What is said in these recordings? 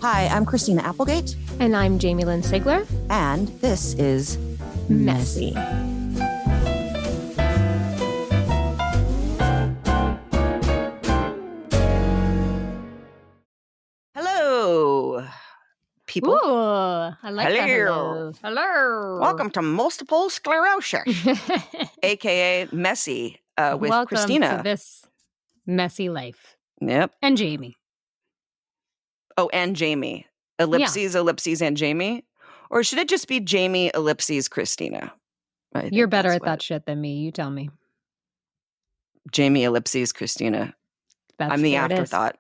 Hi, I'm Christina Applegate. And I'm Jamie-Lynn Sigler. And this is MeSsy. Hello, people. Ooh, I like that. Hello. Welcome to Multiple Sclerosis, a.k.a. MeSsy, with Welcome Christina. to this messy life. Yep. And Jamie. Oh, and Jamie. Ellipses, and Jamie? Or should it just be Jamie, ellipses, Christina? You're better at that shit than me. You tell me. Jamie, ellipses, Christina. I'm the afterthought.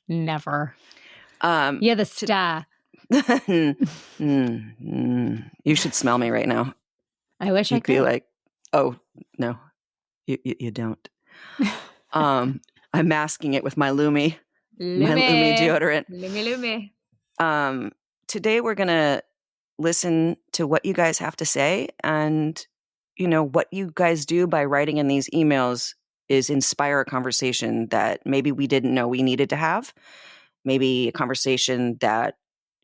Never. Yeah, the star. You should smell me right now. I wish I could. You'd be like, oh, no, you don't. I'm masking it with my Lumi. My Lumi deodorant. Lumi. Today we're going to listen to what you guys have to say. And, you know, what you guys do by writing in these emails is inspire a conversation that maybe we didn't know we needed to have. Maybe a conversation that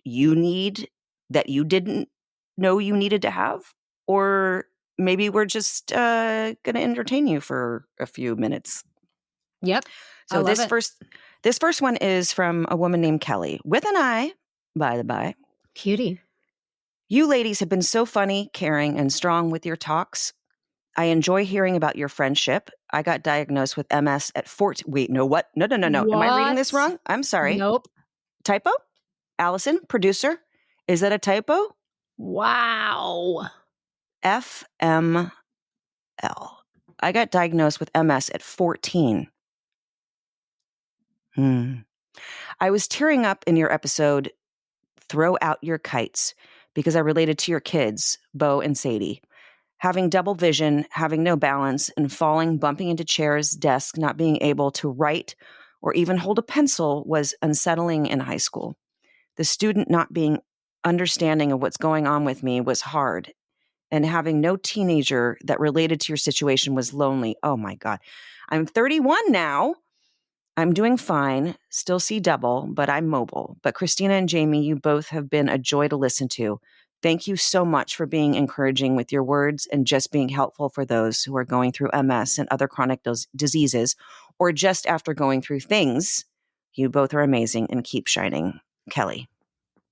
you didn't know you needed to have. Or maybe we're just going to entertain you for a few minutes. Yep. So this first one is from a woman named Kelly, with an I, by the by. Cutie. You ladies have been so funny, caring, and strong with your talks. I enjoy hearing about your friendship. I got diagnosed with MS at 14. Wait, no, what? No. What? Am I reading this wrong? I'm sorry. Nope. Typo? Allison, producer, is that a typo? Wow. FML. I got diagnosed with MS at 14. I was tearing up in your episode, Throw Out Your Kites, because I related to your kids, Bo and Sadie. Having double vision, having no balance, and falling, bumping into chairs, desks, not being able to write or even hold a pencil was unsettling in high school. The student not being understanding of what's going on with me was hard. And having no teenager that related to your situation was lonely. Oh my God. I'm 31 now. I'm doing fine, still see double, but I'm mobile. But Christina and Jamie, you both have been a joy to listen to. Thank you so much for being encouraging with your words and just being helpful for those who are going through MS and other chronic diseases, or just after going through things. You both are amazing and keep shining. Kelly,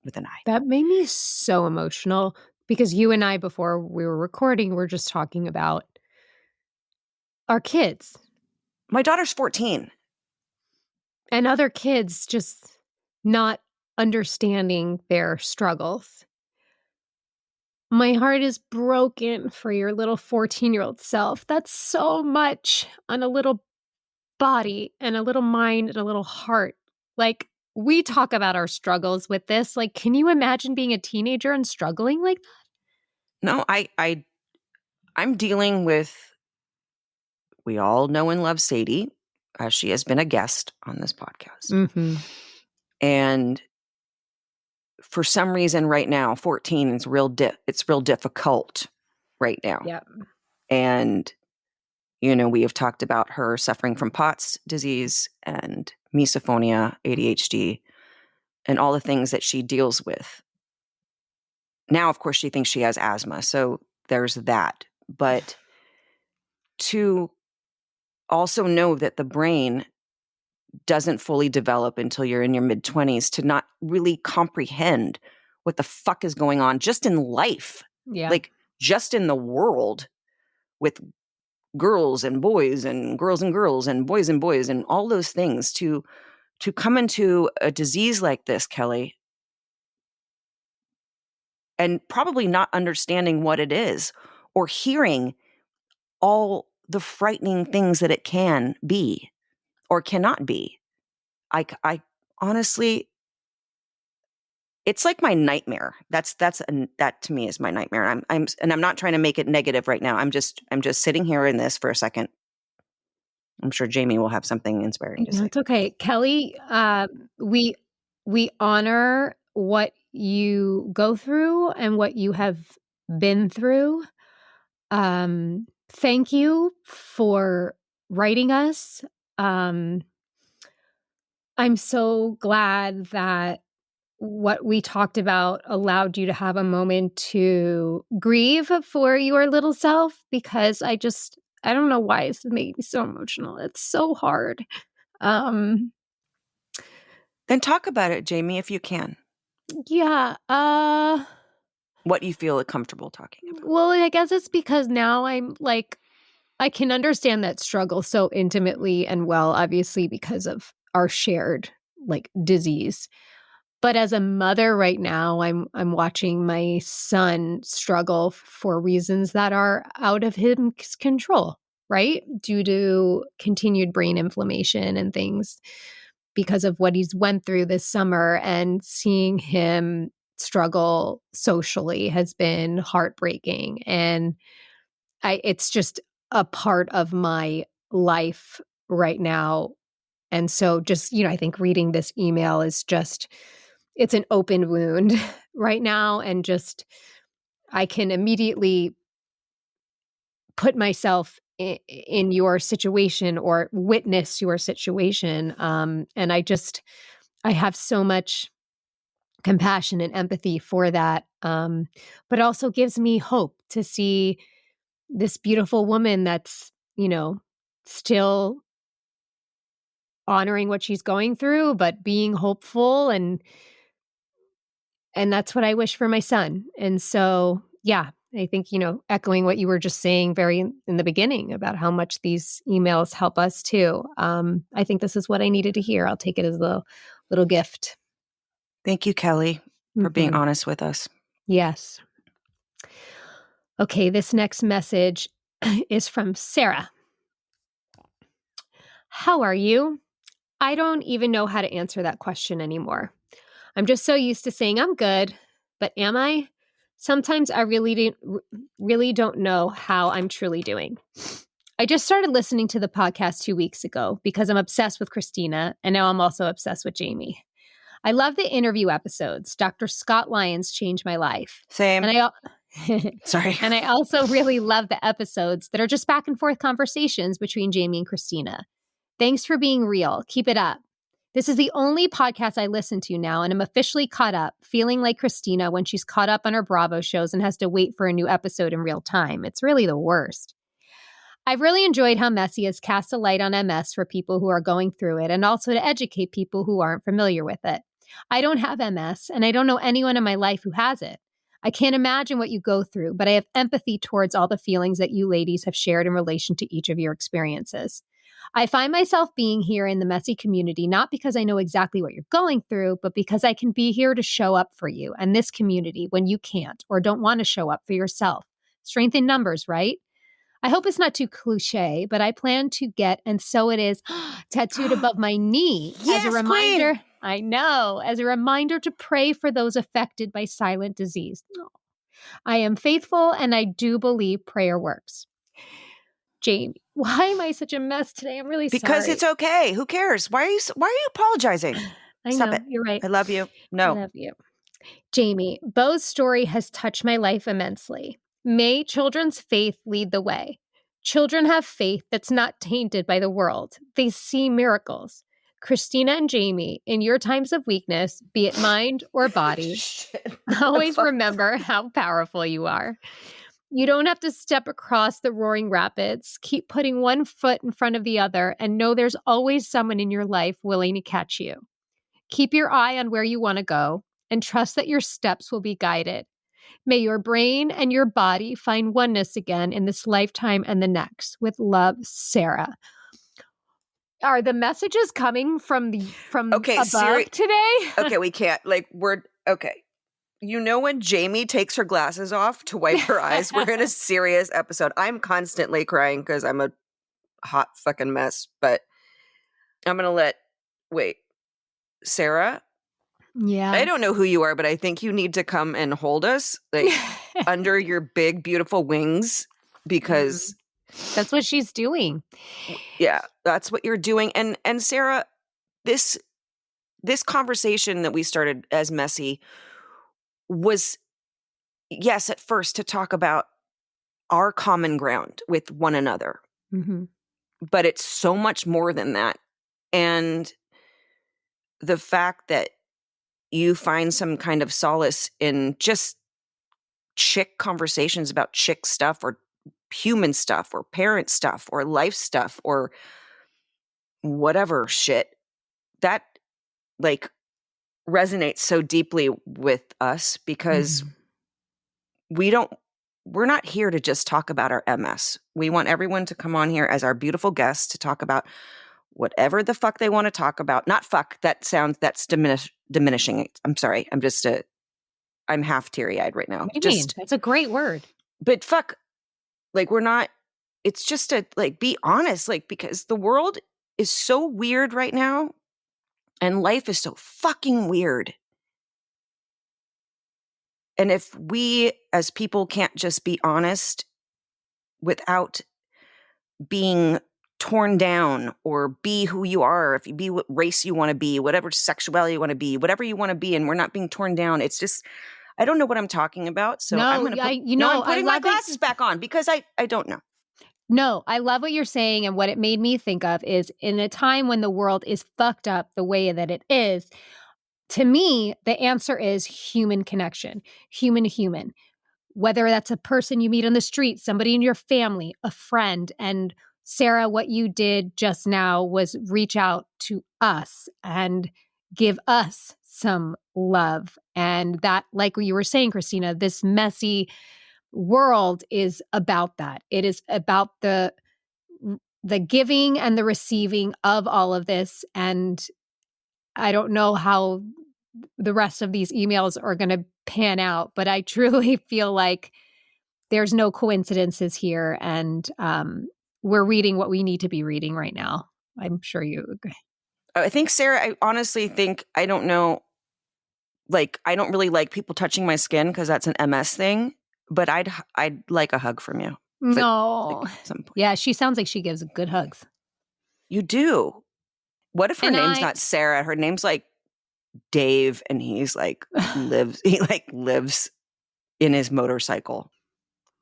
with an I. That made me so emotional because you and I, before we were recording, were just talking about our kids. My daughter's 14. And other kids just not understanding their struggles. My heart is broken for your little 14-year-old self. That's so much on a little body and a little mind and a little heart. Like, we talk about our struggles with this. Like, can you imagine being a teenager and struggling like that? No, I'm dealing with, we all know and love Sadie, as she has been a guest on this podcast. Mm-hmm. And for some reason right now, 14 is it's real difficult right now. Yeah. And, you know, we have talked about her suffering from POTS disease and misophonia, ADHD, and all the things that she deals with. Now, of course, she thinks she has asthma. So there's that. But to also know that the brain doesn't fully develop until you're in your mid-20s, to not really comprehend what the fuck is going on just in life. Yeah. Like, just in the world with girls and boys and girls and girls and boys and all those things, to come into a disease like this, Kelly, and probably not understanding what it is or hearing all the frightening things that it can be or cannot be. I honestly, it's like my nightmare. That to me is my nightmare. I'm not trying to make it negative right now. I'm just sitting here in this for a second. I'm sure Jamie will have something inspiring to say. It's okay. Kelly, we honor what you go through and what you have been through. Thank you for writing us. I'm so glad that what we talked about allowed you to have a moment to grieve for your little self, because I don't know why it's making me so emotional. It's so hard. Then talk about it, Jamie, if you can. Yeah. What you feel comfortable talking about. Well, I guess it's because now I'm like, I can understand that struggle so intimately and well, obviously, because of our shared like disease. But as a mother right now, I'm watching my son struggle for reasons that are out of his control, right? Due to continued brain inflammation and things because of what he's went through this summer, and seeing him struggle socially has been heartbreaking. And it's just a part of my life right now. And so just, I think reading this email is just, it's an open wound right now. And just, I can immediately put myself in your situation or witness your situation. And I have so much compassion and empathy for that. But it also gives me hope to see this beautiful woman that's, still honoring what she's going through, but being hopeful. And that's what I wish for my son. And so, yeah, I think, echoing what you were just saying very in the beginning about how much these emails help us too. I think this is what I needed to hear. I'll take it as a little gift. Thank you, Kelly, for being Mhm. honest with us. Yes. Okay, this next message is from Sarah. How are you? I don't even know how to answer that question anymore. I'm just so used to saying I'm good, but am I? Sometimes I really don't know how I'm truly doing. I just started listening to the podcast 2 weeks ago because I'm obsessed with Christina, and now I'm also obsessed with Jamie. I love the interview episodes. Dr. Scott Lyons changed my life. Same. And Sorry. and I also really love the episodes that are just back and forth conversations between Jamie and Christina. Thanks for being real. Keep it up. This is the only podcast I listen to now, and I'm officially caught up, feeling like Christina when she's caught up on her Bravo shows and has to wait for a new episode in real time. It's really the worst. I've really enjoyed how MeSsy has cast a light on MS for people who are going through it, and also to educate people who aren't familiar with it. I don't have MS, and I don't know anyone in my life who has it. I can't imagine what you go through, but I have empathy towards all the feelings that you ladies have shared in relation to each of your experiences. I find myself being here in the MeSsy community, not because I know exactly what you're going through, but because I can be here to show up for you and this community when you can't or don't want to show up for yourself. Strength in numbers, right? I hope it's not too cliche, but I plan to get, and so it is, tattooed above my knee as a reminder. Queen. I know, as a reminder to pray for those affected by silent disease. I am faithful, and I do believe prayer works. Jamie, why am I such a mess today? I'm really Because sorry. it's okay. Who cares? Why are you apologizing? I Stop know, it. you're right. I love you. I No. love you. Jamie, Bo's story has touched my life immensely. May children's faith lead the way. Children have faith that's not tainted by the world. They see miracles. Christina and Jamie, in your times of weakness, be it mind or body, Shit. always remember how powerful you are. You don't have to step across the roaring rapids. Keep putting one foot in front of the other and know there's always someone in your life willing to catch you. Keep your eye on where you want to go and trust that your steps will be guided. May your brain and your body find oneness again in this lifetime and the next. With love, Sarah. Are the messages coming from Okay, above today? Okay, we can't. Okay. You know when Jamie takes her glasses off to wipe her eyes, we're in a serious episode. I'm constantly crying because I'm a hot fucking mess, but I'm going to wait, Sarah? Yeah. I don't know who you are, but I think you need to come and hold us under your big, beautiful wings because that's what she's doing. Yeah, that's what you're doing. And Sarah, this conversation that we started as MeSsy was, yes, at first to talk about our common ground with one another. Mm-hmm. But it's so much more than that. And the fact that you find some kind of solace in just chick conversations about chick stuff or human stuff or parent stuff or life stuff or whatever shit, that like resonates so deeply with us because we're not here to just talk about our MS. We want everyone to come on here as our beautiful guests to talk about whatever the fuck they want to talk about. Not fuck, that's diminishing it. I'm sorry. I'm half teary-eyed right now. What do you mean? That's a great word. But fuck, like it's just to like be honest, like because the world is so weird right now and life is so fucking weird. And if we as people can't just be honest without being torn down or be who you are, if you be what race you want to be, whatever sexuality you want to be, whatever you want to be, and we're not being torn down, it's just, I don't know what I'm talking about. So I'm going to I'm putting my glasses back on because I don't know. No, I love what you're saying. And what it made me think of is in a time when the world is fucked up the way that it is, to me, the answer is human connection, human to human. Whether that's a person you meet on the street, somebody in your family, a friend. And Sarah, what you did just now was reach out to us and give us some love. And that, like you were saying, Christina, this messy world is about that. It is about the giving and the receiving of all of this. And I don't know how the rest of these emails are going to pan out, but I truly feel like there's no coincidences here. And we're reading what we need to be reading right now. I'm sure you agree. I think, Sarah, I honestly think, I don't know, like, I don't really like people touching my skin because that's an MS thing, but I'd like a hug from you. No. Like, at some point. Yeah, she sounds like she gives good hugs. You do. What if her name's not Sarah? Her name's like Dave, and he's like lives in his motorcycle.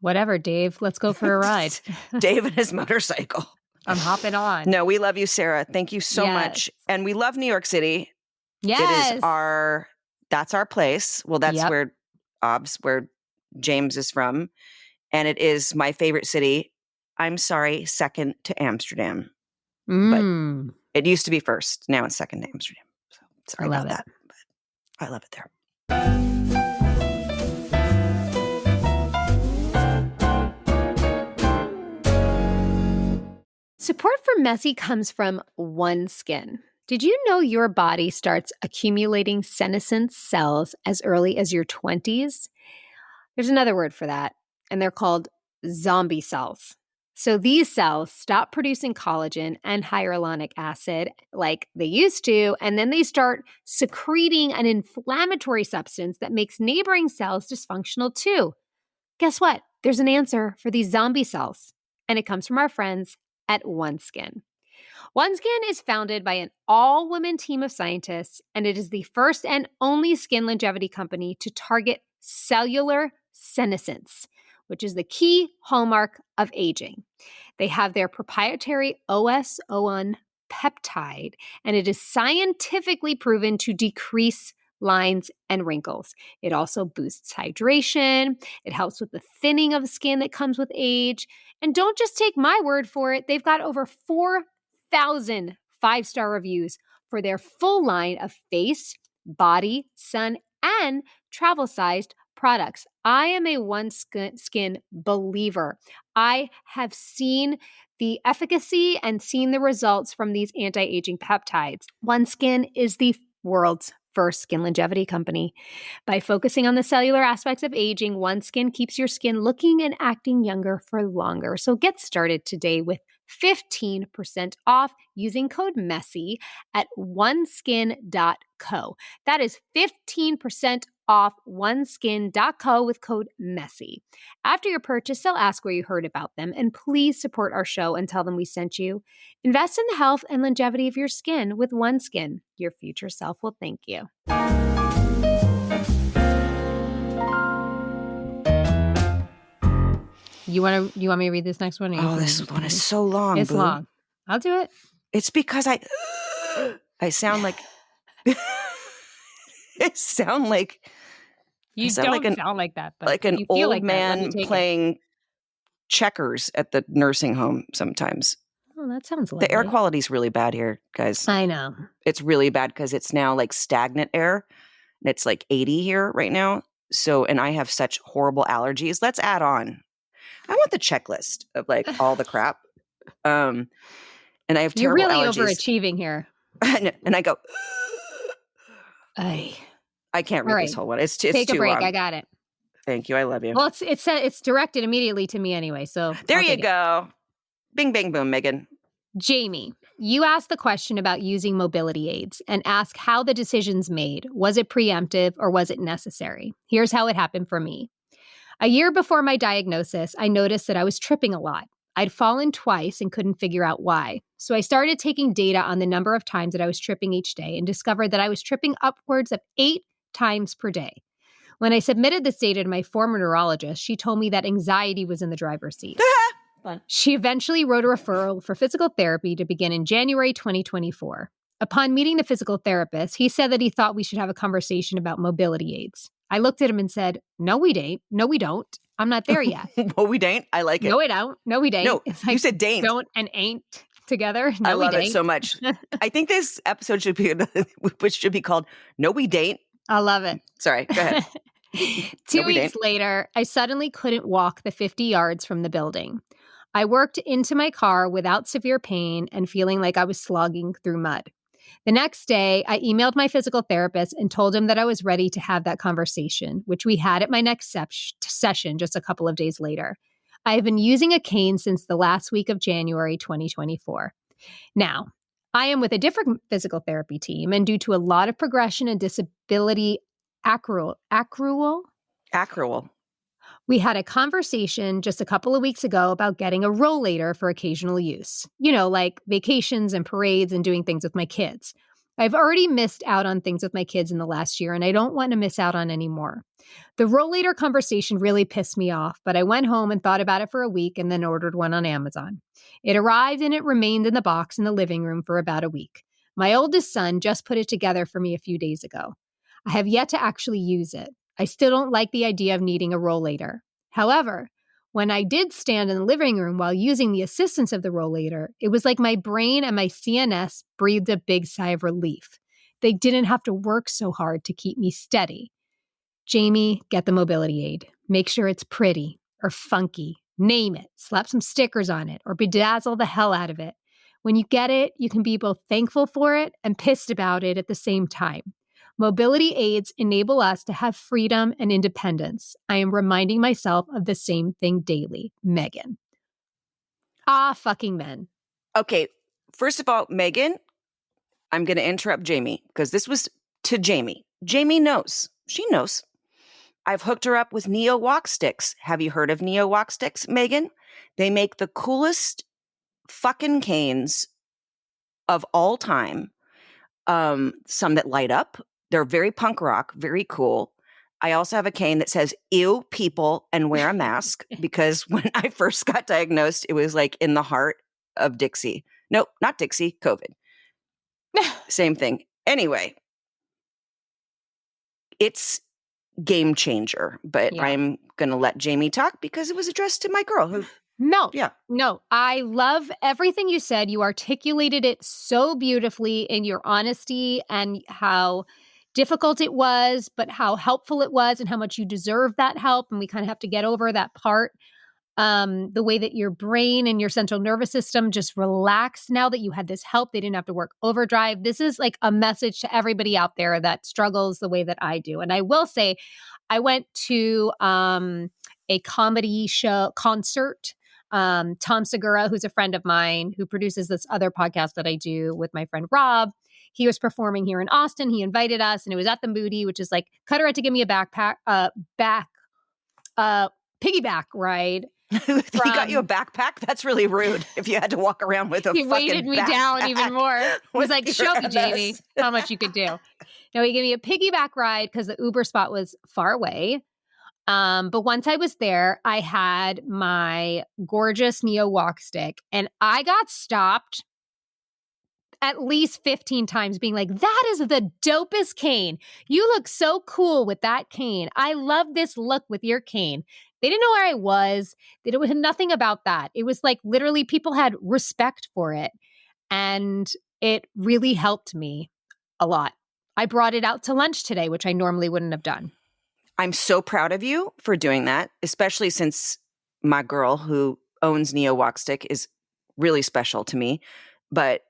Whatever, Dave. Let's go for a ride. Dave and his motorcycle. I'm hopping on. No, we love you, Sarah. Thank you so much. And we love New York City. Yes. It is that's our place. Well, that's where James is from. And it is my favorite city. I'm sorry, second to Amsterdam. But it used to be first. Now it's second to Amsterdam. So sorry about that. But I love it there. Support for MeSsy comes from OneSkin. Did you know your body starts accumulating senescent cells as early as your 20s? There's another word for that, and they're called zombie cells. So these cells stop producing collagen and hyaluronic acid like they used to, and then they start secreting an inflammatory substance that makes neighboring cells dysfunctional too. Guess what? There's an answer for these zombie cells, and it comes from our friends at OneSkin. OneSkin is founded by an all-women team of scientists, and it is the first and only skin longevity company to target cellular senescence, which is the key hallmark of aging. They have their proprietary OS01 peptide, and it is scientifically proven to decrease lines and wrinkles. It also boosts hydration. It helps with the thinning of skin that comes with age. And don't just take my word for it. They've got over 4,000 five-star reviews for their full line of face, body, sun, and travel-sized products. I am a OneSkin believer. I have seen the efficacy and seen the results from these anti-aging peptides. OneSkin is the world's first skin longevity company. By focusing on the cellular aspects of aging, OneSkin keeps your skin looking and acting younger for longer. So get started today with 15% off using code MESSY at oneskin.co. That is 15% off oneskin.co with code MESSY. After your purchase, they'll ask where you heard about them, and please support our show and tell them we sent you. Invest in the health and longevity of your skin with OneSkin. Your future self will thank you. You want me to read this next one? This one is so long. It's long. I'll do it. It's because I sound like sound like You sound don't like an sound like that, but like an if you feel old like that, let me man take it. playing checkers at the nursing home sometimes. Oh, that sounds lovely. The air quality is really bad here, guys. I know. It's really bad because it's now like stagnant air. And it's like 80 here right now. So, and I have such horrible allergies. Let's add on. I want the checklist of like all the crap. And I have You're terrible really allergies. overachieving here. And I go, Ay. I can't read All this right. whole one. It's Take a too break. long. I got it. Thank you. I love you. Well, it's directed immediately to me anyway, so There I'll you take it. go. Bing, bang, boom, Megan. Jamie, you asked the question about using mobility aids and ask how the decision's made. Was it preemptive or was it necessary? Here's how it happened for me. A year before my diagnosis, I noticed that I was tripping a lot. I'd fallen twice and couldn't figure out why. So I started taking data on the number of times that I was tripping each day and discovered that I was tripping upwards of 8 times per day. When I submitted this data to my former neurologist, she told me that anxiety was in the driver's seat. Fun. She eventually wrote a referral for physical therapy to begin in January 2024. Upon meeting the physical therapist, he said that he thought we should have a conversation about mobility aids. I looked at him and said, "No, we ain't. No, we don't. I'm not there yet." No, we ain't. I like it. No, we don't. No, we ain't. No, It's you said dain't. don't and ain't together. No, I love we it so much. I think this episode should be, which should be called "No, We Dain't." I love it. Sorry, go ahead. 2 No, we weeks later, I suddenly couldn't walk the 50 yards from the building. I worked into my car without severe pain and feeling like I was slogging through mud. The next day, I emailed my physical therapist and told him that I was ready to have that conversation, which we had at my next session just a couple of days later. I have been using a cane since the last week of January 2024. Now, I am with a different physical therapy team, and due to a lot of progression and disability accrual, we had a conversation just a couple of weeks ago about getting a rollator for occasional use. You know, like vacations and parades and doing things with my kids. I've already missed out on things with my kids in the last year, and I don't want to miss out on any more. The rollator conversation really pissed me off, but I went home and thought about it for a week and then ordered one on Amazon. It arrived and it remained in the box in the living room for about a week. My oldest son just put it together for me a few days ago. I have yet to actually use it. I still don't like the idea of needing a rollator. However, when I did stand in the living room while using the assistance of the rollator, it was like my brain and my CNS breathed a big sigh of relief. They didn't have to work so hard to keep me steady. Jamie, get the mobility aid. Make sure it's pretty or funky. Name it. Slap some stickers on it or bedazzle the hell out of it. When you get it, you can be both thankful for it and pissed about it at the same time. Mobility aids enable us to have freedom and independence. I am reminding myself of the same thing daily. Megan. Ah, fucking men. Okay, first of all, Megan, I'm going to interrupt Jamie because this was to Jamie. Jamie knows. She knows. I've hooked her up with Neo Walk Sticks. Have you heard of Neo Walk Sticks, Megan? They make the coolest fucking canes of all time. Some that light up. They're very punk rock, very cool. I also have a cane that says, "Ew, people," and wear a mask because when I first got diagnosed, it was like in the heart of Dixie. Nope, not Dixie, COVID. Same thing. Anyway, it's game changer, but Yeah. I'm going to let Jamie talk because it was addressed to my girl who, No, I love everything you said. You articulated it so beautifully in your honesty and how difficult it was, but how helpful it was and how much you deserve that help. And we kind of have to get over that part. The way that your brain and your central nervous system just relaxed now that you had this help. They didn't have to work overdrive. This is like a message to everybody out there that struggles the way that I do. And I will say, I went to a comedy show concert. Tom Segura, who's a friend of mine, who produces this other podcast that I do with my friend Rob. He was performing here in Austin. He invited us, and it was at the Moody, which is like Cutter had to give me a piggyback ride. He got you a backpack? That's really rude if you had to walk around with a he fucking weighted me backpack down even more. He was like, with show your me, Jamie, MS. how much you could do. No, he gave me a piggyback ride because the Uber spot was far away. But once I was there, I had my gorgeous Neo walk stick and I got stopped at least 15 times being like, that is the dopest cane. You look so cool with that cane. I love this look with your cane. They didn't know where I was. There was nothing about that. It was like literally people had respect for it. And it really helped me a lot. I brought it out to lunch today, which I normally wouldn't have done. I'm so proud of you for doing that, especially since my girl who owns Neo Walk Stick is really special to me. But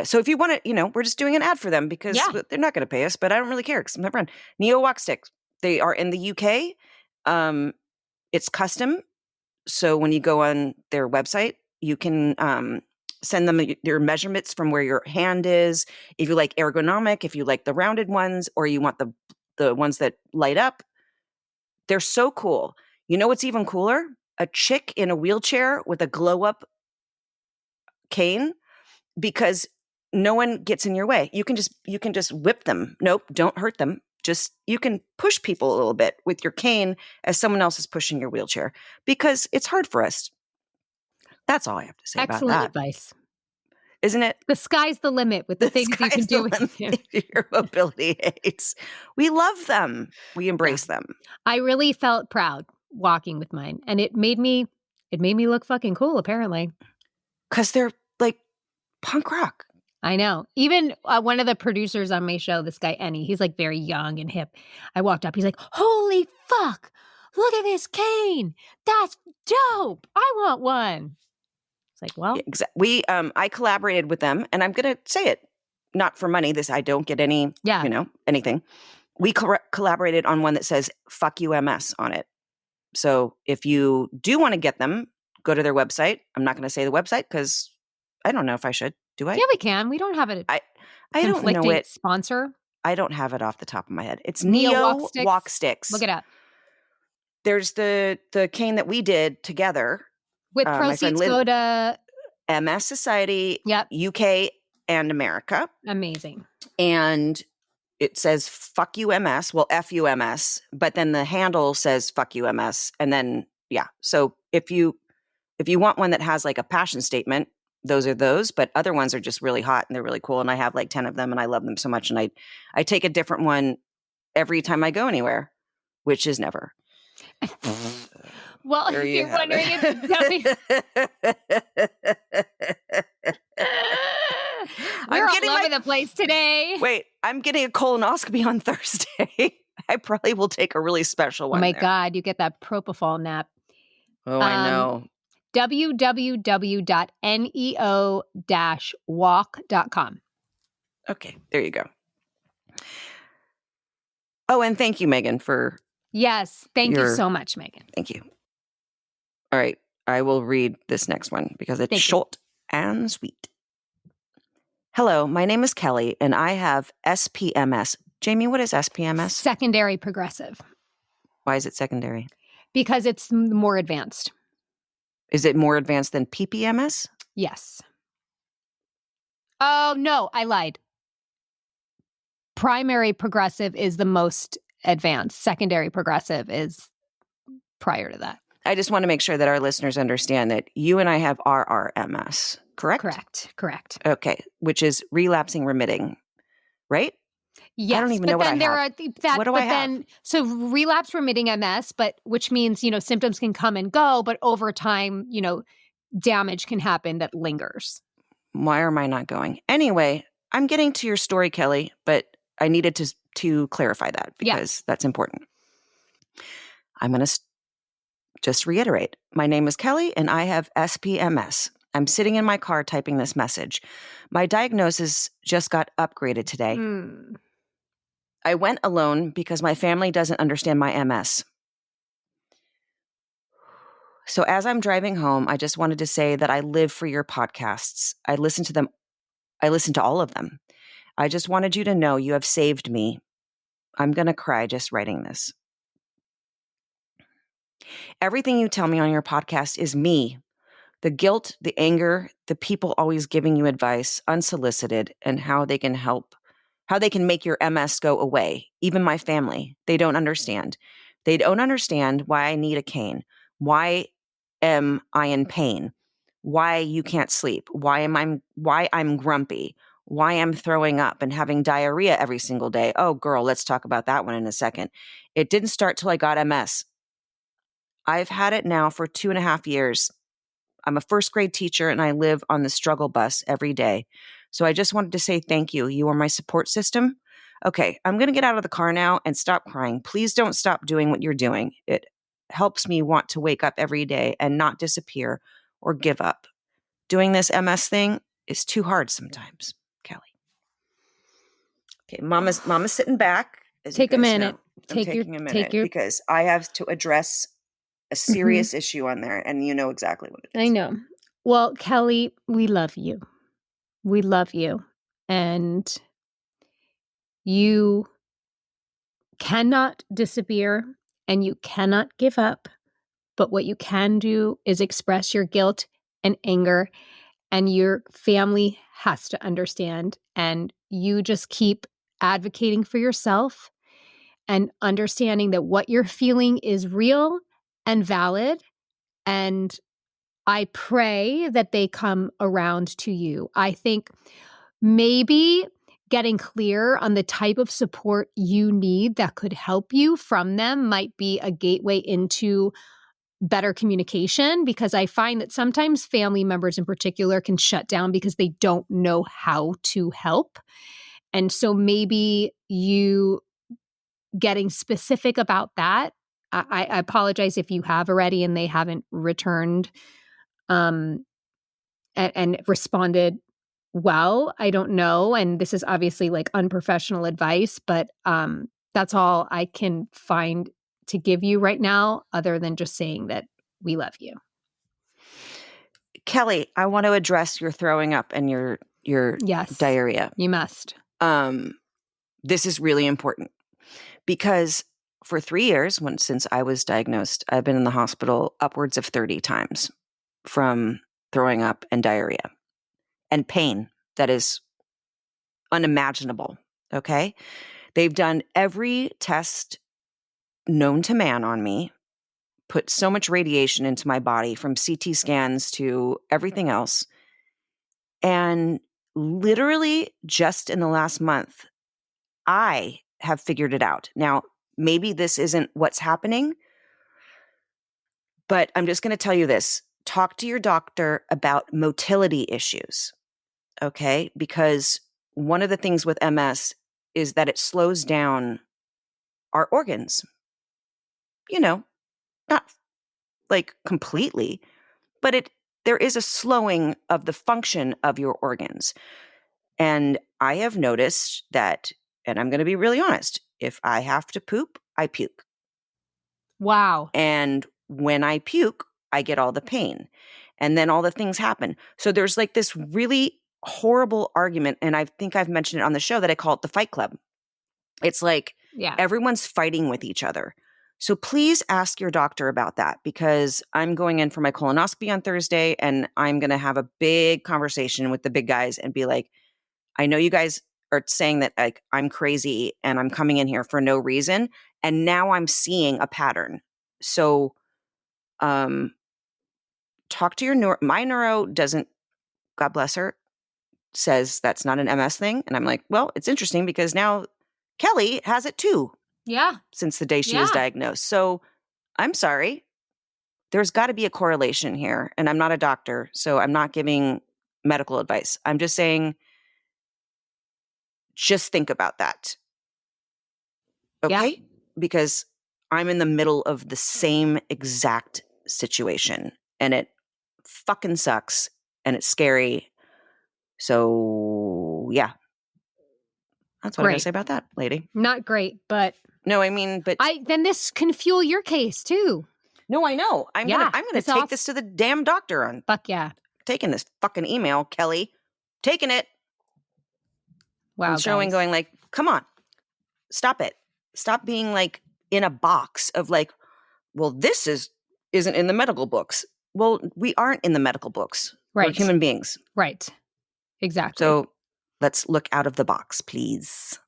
so if you want to, we're just doing an ad for them because they're not going to pay us, but I don't really care because I'm my friend. Neo Walk Stick. They are in the UK. It's custom. So when you go on their website, you can send them your measurements from where your hand is. If you like ergonomic, if you like the rounded ones, or you want the ones that light up, they're so cool. You know what's even cooler? A chick in a wheelchair with a glow up cane, because no one gets in your way. You can just whip them. Nope, don't hurt them. Just you can push people a little bit with your cane as someone else is pushing your wheelchair, because it's hard for us. That's all I have to say about that. Excellent advice. Isn't it? The sky's the limit with the things you can do with your mobility aids. We love them. We embrace them. I really felt proud walking with mine, and it made me look fucking cool, apparently. Because they're like punk rock. I know. Even one of the producers on my show, this guy, Ennie, he's like very young and hip. I walked up. He's like, holy fuck, look at this cane. That's dope. I want one. It's like, well. I collaborated with them, and I'm going to say it, not for money. I don't get any, anything. We collaborated on one that says, fuck you MS on it. So if you do want to get them, go to their website. I'm not going to say the website because I don't know if I should. Do I? Yeah, we can. We don't have it. I don't know it. Sponsor. I don't have it off the top of my head. It's Neo Walk Sticks. Look it up. There's the cane that we did together. With proceeds go to MS Society, UK and America. Amazing. And it says fuck you MS. Well, FUMS, but then the handle says fuck you MS. And then so if you want one that has like a passion statement, those are those, but other ones are just really hot and they're really cool. And I have like 10 of them and I love them so much. And I take a different one every time I go anywhere, which is never. Well, if you're wondering, we're all over the place today. Wait, I'm getting a colonoscopy on Thursday. I probably will take a really special one. Oh my God, you get that propofol nap. Oh, I know. www.neo-walk.com. Okay, there you go. Oh, and thank you, Megan, for... Yes, thank you so much, Megan. Thank you. All right, I will read this next one because it's short and sweet. Hello, my name is Kelly, and I have SPMS. Jamie, what is SPMS? Secondary progressive. Why is it secondary? Because it's more advanced. Is it more advanced than PPMS? Yes. Oh, no, I lied. Primary progressive is the most advanced. Secondary progressive is prior to that. I just want to make sure that our listeners understand that you and I have RRMS, correct? Correct. Okay, which is relapsing remitting, right? Yes, I don't even know what I have. What do I have? So relapse remitting MS, but which means, symptoms can come and go, but over time, damage can happen that lingers. Why am I not going? Anyway, I'm getting to your story, Kelly, but I needed to clarify that because that's important. I'm going to just reiterate. My name is Kelly and I have SPMS. I'm sitting in my car typing this message. My diagnosis just got upgraded today. I went alone because my family doesn't understand my MS. So as I'm driving home, I just wanted to say that I live for your podcasts. I listen to them. I listen to all of them. I just wanted you to know you have saved me. I'm going to cry just writing this. Everything you tell me on your podcast is me. The guilt, the anger, the people always giving you advice, unsolicited, and how they can help, how they can make your MS go away. Even my family, they don't understand. They don't understand why I need a cane. Why am I in pain? why you can't sleep, why I'm grumpy, why I'm throwing up and having diarrhea every single day. Oh, girl, let's talk about that one in a second. It didn't start till I got MS. I've had it now for 2.5 years. I'm a first grade teacher and I live on the struggle bus every day. So I just wanted to say thank you. You are my support system. Okay, I'm going to get out of the car now and stop crying. Please don't stop doing what you're doing. It helps me want to wake up every day and not disappear or give up. Doing this MS thing is too hard sometimes, Kelly. Okay, Mama's sitting back. Take a minute. I'm taking a minute because I have to address a serious issue on there, and you know exactly what it is. I know. Well, Kelly, we love you. We love you. And you cannot disappear and you cannot give up. But what you can do is express your guilt and anger, and your family has to understand. And you just keep advocating for yourself and understanding that what you're feeling is real and valid. And I pray that they come around to you. I think maybe getting clear on the type of support you need that could help you from them might be a gateway into better communication, because I find that sometimes family members in particular can shut down because they don't know how to help. And so maybe you getting specific about that. I apologize if you have already and they haven't returned and responded well. I don't know. And this is obviously like unprofessional advice, but that's all I can find to give you right now, other than just saying that we love you. Kelly, I want to address your throwing up and your Yes, diarrhea. You must. This is really important because for 3 years, since I was diagnosed, I've been in the hospital upwards of 30 times from throwing up and diarrhea and pain that is unimaginable. Okay. They've done every test known to man on me, put so much radiation into my body, from CT scans to everything else. And literally just in the last month, I have figured it out. Now, maybe this isn't what's happening, but I'm just going to tell you this. Talk to your doctor about motility issues, okay? Because one of the things with MS is that it slows down our organs. You know, not like completely, but there is a slowing of the function of your organs. And I have noticed that, and I'm going to be really honest, if I have to poop, I puke. Wow. And when I puke, I get all the pain. And then all the things happen. So there's like this really horrible argument, and I think I've mentioned it on the show, that I call it the Fight Club. It's like everyone's fighting with each other. So please ask your doctor about that, because I'm going in for my colonoscopy on Thursday, and I'm going to have a big conversation with the big guys and be like, I know you guys are saying that like I'm crazy and I'm coming in here for no reason, and now I'm seeing a pattern. So talk to your my neuro doesn't, God bless her, says that's not an MS thing. And I'm like, well, it's interesting because now Kelly has it too. Yeah. Since the day she was diagnosed. So I'm sorry. There's got to be a correlation here. And I'm not a doctor, so I'm not giving medical advice. I'm just saying, just think about that. Okay? Yeah. Because I'm in the middle of the same exact situation, and it fucking sucks and it's scary. So yeah. That's what I gotta say about that, lady. Not great, but no, I mean, but then this can fuel your case too. No, I know. I'm gonna take this to the damn doctor on. Fuck yeah. Taking this fucking email, Kelly. Taking it. Wow. And showing, going like, come on. Stop it. Stop being like in a box of like, well, this isn't in the medical books. Well, we aren't in the medical books. Right. We're human beings. Right. Exactly. So let's look out of the box, please.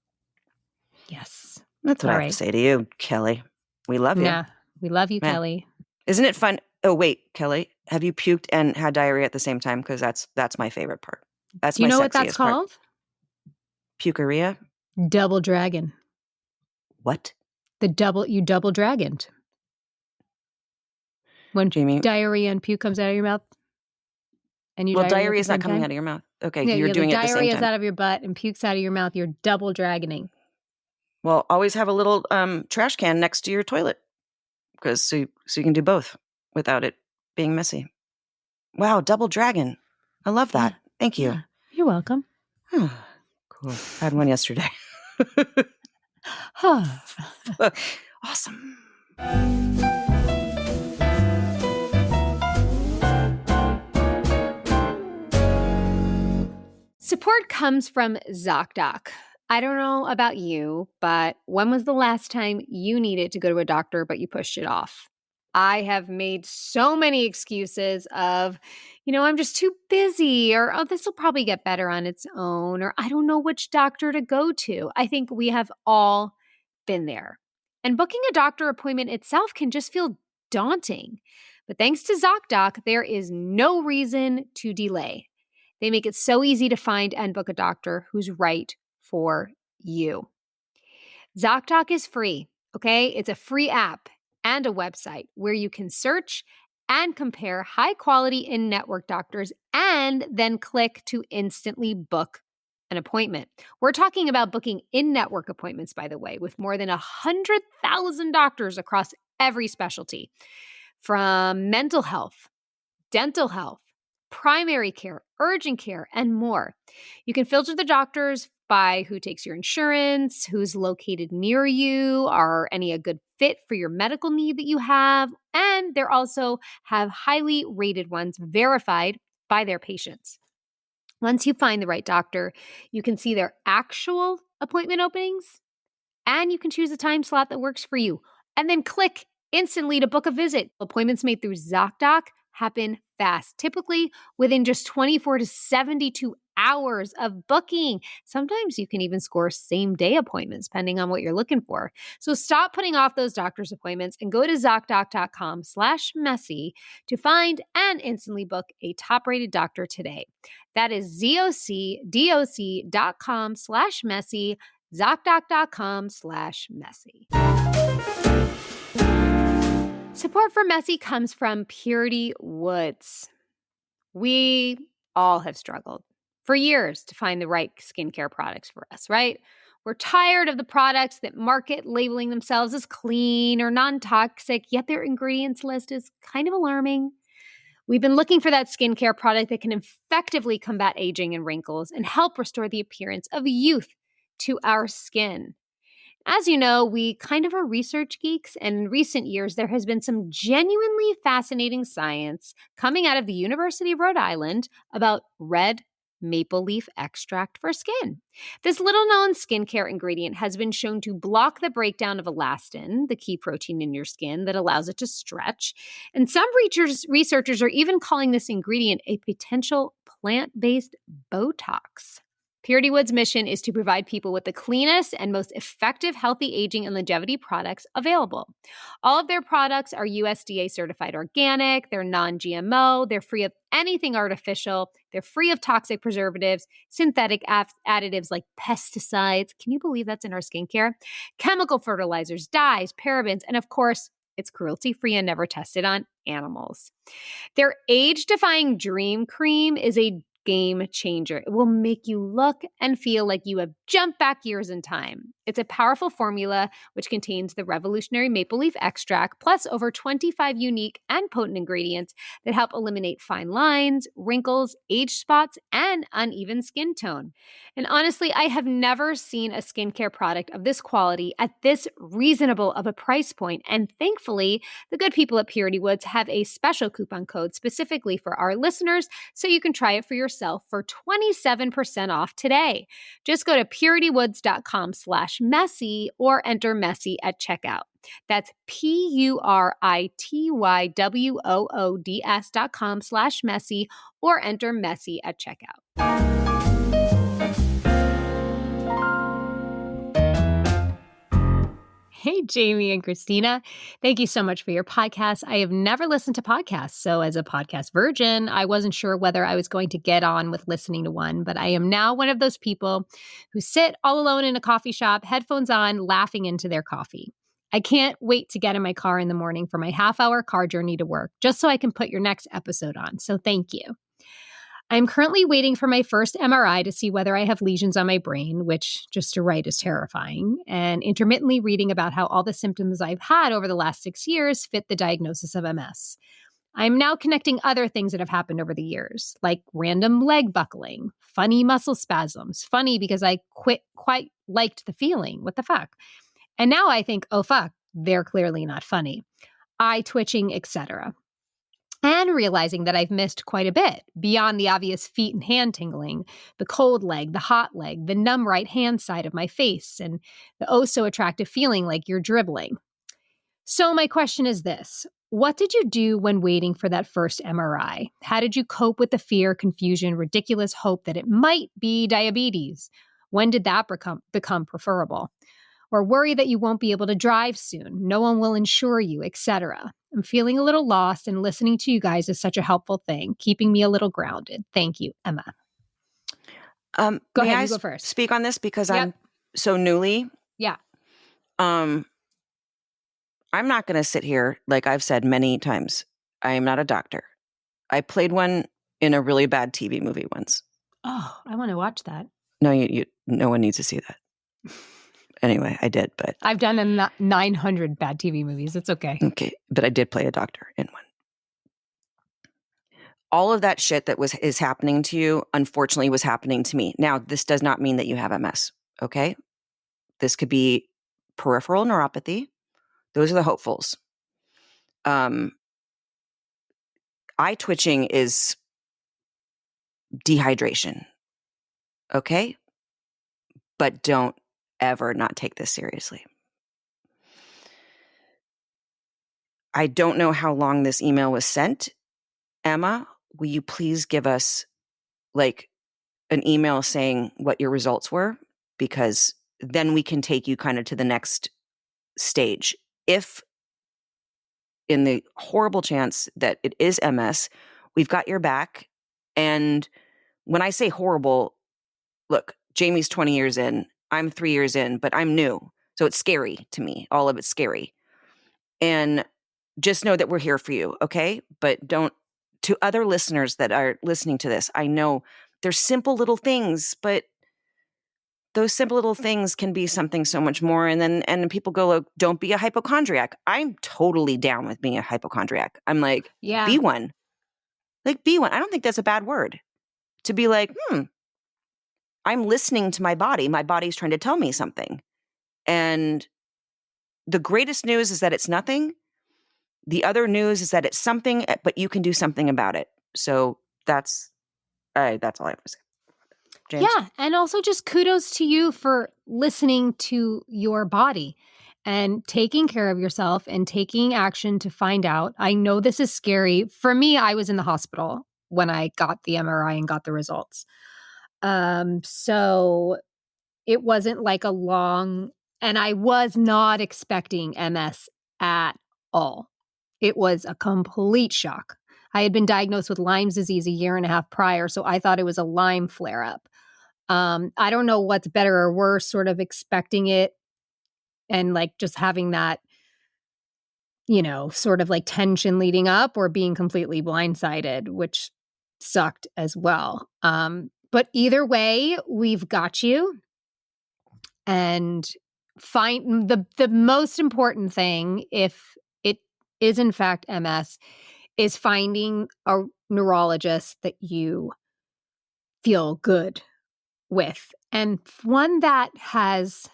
Yes. That's what I have to say to you, Kelly. We love you. Yeah. We love you, Kelly. Isn't it fun? Oh, wait, Kelly, have you puked and had diarrhea at the same time? Because that's my favorite part. That's Do you my know what that's sexiest part. called? Pukeria? Double dragon. What? You double dragoned. When Jamie? diarrhea and puke comes out of your mouth and you Well, diarrhea at diarrhea the is not same coming time? out of your mouth. Okay, Yeah, you're doing it at the same diarrhea is time. out of your butt and puke's out of your mouth. You're double dragoning. Well, always have a little trash can next to your toilet, because so you can do both without it being messy. Wow, double dragon. I love that. Yeah. Thank you. Yeah. You're welcome. Cool. I had one yesterday. Awesome. Support comes from Zoc Doc. I don't know about you, but when was the last time you needed to go to a doctor, but you pushed it off? I have made so many excuses of, I'm just too busy, or, oh, this will probably get better on its own, or I don't know which doctor to go to. I think we have all been there. And booking a doctor appointment itself can just feel daunting. But thanks to Zoc Doc, there is no reason to delay. They make it so easy to find and book a doctor who's right for you. Zoc Doc is free, okay? It's a free app and a website where you can search and compare high-quality in-network doctors and then click to instantly book an appointment. We're talking about booking in-network appointments, by the way, with more than 100,000 doctors across every specialty, from mental health, dental health, primary care, urgent care, and more. You can filter the doctors by who takes your insurance, who's located near you, are any a good fit for your medical need that you have, and they also have highly rated ones verified by their patients. Once you find the right doctor, you can see their actual appointment openings, and you can choose a time slot that works for you, and then click instantly to book a visit. Appointments made through Zoc Doc happen fast, typically within just 24 to 72 hours of booking. Sometimes you can even score same-day appointments, depending on what you're looking for. So stop putting off those doctor's appointments and go to ZocDoc.com/messy to find and instantly book a top-rated doctor today. That is ZocDoc.com/messy, ZocDoc.com/messy. Support for MeSsy comes from Purity Woods. We all have struggled for years to find the right skincare products for us, right? We're tired of the products that market labeling themselves as clean or non-toxic, yet their ingredients list is kind of alarming. We've been looking for that skincare product that can effectively combat aging and wrinkles and help restore the appearance of youth to our skin. As you know, we kind of are research geeks, and in recent years, there has been some genuinely fascinating science coming out of the University of Rhode Island about red maple leaf extract for skin. This little-known skincare ingredient has been shown to block the breakdown of elastin, the key protein in your skin that allows it to stretch. And some researchers are even calling this ingredient a potential plant-based Botox. Purity Woods' mission is to provide people with the cleanest and most effective healthy aging and longevity products available. All of their products are USDA certified organic, they're non-GMO, they're free of anything artificial, they're free of toxic preservatives, synthetic additives like pesticides. Can you believe that's in our skincare? Chemical fertilizers, dyes, parabens, and of course, it's cruelty-free and never tested on animals. Their age-defying Dream Cream is a game changer. It will make you look and feel like you have jumped back years in time. It's a powerful formula which contains the revolutionary maple leaf extract plus over 25 unique and potent ingredients that help eliminate fine lines, wrinkles, age spots, and uneven skin tone. And honestly, I have never seen a skincare product of this quality at this reasonable of a price point. And thankfully, the good people at Purity Woods have a special coupon code specifically for our listeners, so you can try it for yourself for 27% off today. Just go to puritywoods.com/messy or enter messy at checkout. That's puritywoods.com/messy or enter messy at checkout. Hey, Jamie and Christina. Thank you so much for your podcast. I have never listened to podcasts. So, as a podcast virgin, I wasn't sure whether I was going to get on with listening to one, but I am now one of those people who sit all alone in a coffee shop, headphones on, laughing into their coffee. I can't wait to get in my car in the morning for my half-hour car journey to work, just so I can put your next episode on. So, thank you. I'm currently waiting for my first MRI to see whether I have lesions on my brain, which just to write is terrifying, and intermittently reading about how all the symptoms I've had over the last 6 years fit the diagnosis of MS. I'm now connecting other things that have happened over the years, like random leg buckling, funny muscle spasms, funny because I quite liked the feeling, what the fuck? And now I think, oh fuck, they're clearly not funny. Eye twitching, etc. And realizing that I've missed quite a bit beyond the obvious feet and hand tingling, the cold leg, the hot leg, the numb right hand side of my face, and the oh so attractive feeling like you're dribbling. So my question is this. What did you do when waiting for that first MRI? How did you cope with the fear, confusion, ridiculous hope that it might be diabetes? When did that become preferable? Or worry that you won't be able to drive soon, no one will insure you, etc. I'm feeling a little lost, and listening to you guys is such a helpful thing, keeping me a little grounded. Thank you, Emma. Go ahead, you go first. Speak on this because Yep. I'm so newly. Yeah. I'm not going to sit here, like I've said many times. I am not a doctor. I played one in a really bad TV movie once. Oh, I want to watch that. No, no one needs to see that. Anyway, I did, but I've done 900 bad TV movies. It's okay. Okay, but I did play a doctor in one. All of that shit that is happening to you, unfortunately, was happening to me. Now, this does not mean that you have MS, okay? This could be peripheral neuropathy. Those are the hopefuls. Eye twitching is dehydration, okay? But don't ever not take this seriously. I don't know how long this email was sent. Emma, will you please give us like an email saying what your results were? Because then we can take you kind of to the next stage. If in the horrible chance that it is MS, we've got your back. And when I say horrible, look, Jamie's 20 years in, I'm 3 years in, but I'm new. So it's scary to me. All of it's scary. And just know that we're here for you, okay? But don't, to other listeners that are listening to this, I know there's simple little things, but those simple little things can be something so much more. And then people go, like, don't be a hypochondriac. I'm totally down with being a hypochondriac. I'm like, Yeah. be one. Like, be one. I don't think that's a bad word. To be like, I'm listening to my body. My body's trying to tell me something. And the greatest news is that it's nothing. The other news is that it's something, but you can do something about it. So that's all I have to say. James? Yeah. And also just kudos to you for listening to your body and taking care of yourself and taking action to find out. I know this is scary. For me, I was in the hospital when I got the MRI and got the results. So it wasn't like a long, and I was not expecting MS at all. It was a complete shock. I had been diagnosed with Lyme's disease a year and a half prior, so I thought it was a Lyme flare-up. I don't know what's better or worse, sort of expecting it and like just having that, sort of like tension leading up, or being completely blindsided, which sucked as well. But either way, we've got you. And find the most important thing, if it is in fact MS, is finding a neurologist that you feel good with, and one that has,